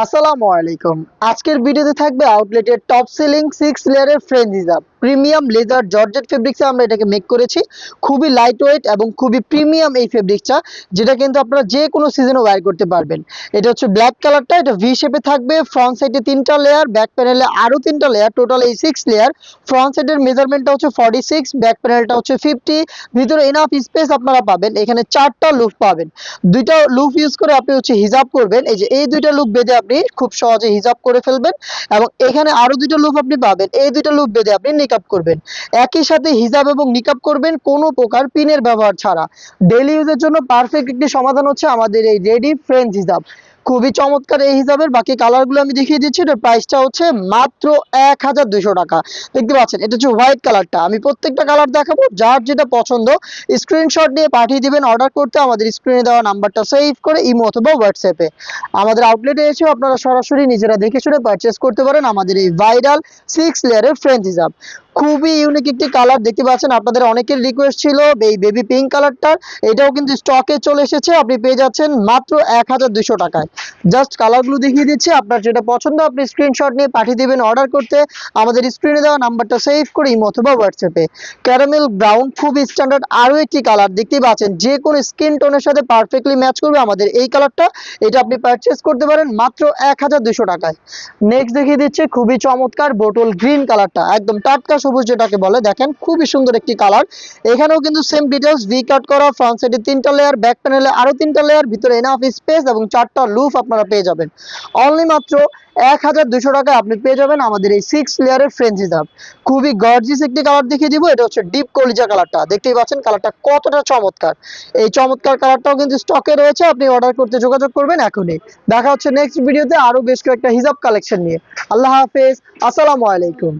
আসসালামু আলাইকুম। আজকের ভিডিওতে থাকবে আউটলেটের টপ সেলিং 6 লেয়ারের ফ্রেঞ্চ হিজাব প্রিমিয়াম লেদার জর্জেট ফেব্রিক্সে আমরা এটাকে মেক করেছি। খুবই লাইট ওয়েট এবং খুবই প্রিমিয়াম এই ফেব্রিক্সটা, যেটা কিন্তু আপনারা যে কোনো সিজনে ওয়্যার করতে পারবেন। এটা হচ্ছে ব্ল্যাক কালারটা, এটা ভি শেপে থাকবে। ফ্রন্ট সাইডে 3টা লেয়ার, ব্যাক প্যানেলে আরো 3টা লেয়ার, টোটাল এই 6 লেয়ার। ফ্রন্ট সাইডের মেজারমেন্টটা হচ্ছে 46, ব্যাক প্যানেলটা হচ্ছে 50। ভিতরে এনাফ স্পেস আপনারা পাবেন। এখানে 4টা লুপ পাবেন। দুইটা লুপ ইউজ করে আপনি হচ্ছে হিজাব করবেন। এই যে এই দুইটা লুপ বেঁধে আপনি খুব সহজে হিজাব করে ফেলবেন, এবং এখানে আরো দুইটা লুপ আপনি পাবেন। এই দুইটা লুপ বেঁধে আপনি নিকাব করবেন। একই সাথে হিজাব এবং নিকাব করবেন কোনো প্রকার পিনের ব্যবহার ছাড়া। ডেইলি ইউজের জন্য পারফেক্ট একটি সমাধান হচ্ছে আমাদের এই রেডি ফ্রেঞ্চ হিজাব। খুবই চমৎকার এই হিসাবের বাকি কালারগুলো আমি দেখিয়ে দিচ্ছি। এটার প্রাইসটা হচ্ছে মাত্র 1200 টাকা। দেখতে পাচ্ছেন এটা হচ্ছে হোয়াইট কালারটা। আমি প্রত্যেকটা কালার দেখাবো, যার যেটা পছন্দ স্ক্রিনশট নিয়ে পাঠিয়ে দিবেন। অর্ডার করতে আমাদের স্ক্রিনে দেওয়া নাম্বারটা সেভ করে ইমো অথবা হোয়াটসঅ্যাপে। আমাদের আউটলেটে এসেও আপনারা সরাসরি নিজেরা দেখে শুনে পারচেস করতে পারেন আমাদের এই ভাইরাল 6 লেয়ারের ফ্রেঞ্চ হিজাব। খুবই ইউনিক একটি কালার দেখতে পাচ্ছেন। আপনাদের অনেকের রিকোয়েস্ট ছিল এই বেবি পিঙ্ক কালারটার, এটাও কিন্তু স্টকে চলে এসেছে। আপনি পেয়ে যাচ্ছেন মাত্র 1200 টাকায়। জাস্ট কালারগুলো দেখিয়ে দিচ্ছি, আপনার যেটা পছন্দ আপনি স্ক্রিনশট নিয়ে পাঠিয়ে দিবেন অর্ডার করতে আমাদের স্ক্রিনে দেওয়া নাম্বারটা সেভ করে ইমো অথবা হোয়াটসঅ্যাপে। ক্যারামেল ব্রাউন খুবই স্ট্যান্ডার্ড আরো একটি কালার দেখতেই পাচ্ছেন, যে কোনো স্কিন টোনের সাথে পারফেক্টলি ম্যাচ করবে আমাদের এই কালারটা। এটা আপনি পারচেস করতে পারেন মাত্র 1200 টাকায়। নেক্সট দেখিয়ে দিচ্ছে খুবই চমৎকার বোটল গ্রিন কালারটা, একদম টাটকা সবুজ যেটাকে বলে। দেখেন খুবই সুন্দর একটি কালার। এখানেও কিন্তু সেম ডিটেলস, ভি কাট করা, ফ্রন্ট সাইডে 3টা লেয়ার, ব্যাক প্যানেলে আরো 3টা লেয়ার, ভিতরে এনাফ স্পেস এবং 4টা লুপ আপনারা পেয়ে যাবেন। অনলি মাত্র 1200 টাকায় আপনি পেয়ে যাবেন আমাদের এই 6 লেয়ারের ফ্রেঞ্চ হিজাব। খুবই গর্জিয়াস একটি কালার দেখিয়ে দিব। এটা হচ্ছে ডিপ কলিজা কালারটা, দেখতেই পাচ্ছেন কালারটা কতটা চমৎকার। এই চমৎকার কালারটাও কিন্তু স্টকে রয়েছে, আপনি অর্ডার করতে যোগাযোগ করবেন এখনই। দেখা হচ্ছে নেক্সট ভিডিওতে আরো বেশ কয়েকটা হিজাব কালেকশন নিয়ে। আল্লাহ হাফেজ, আসসালামু আলাইকুম।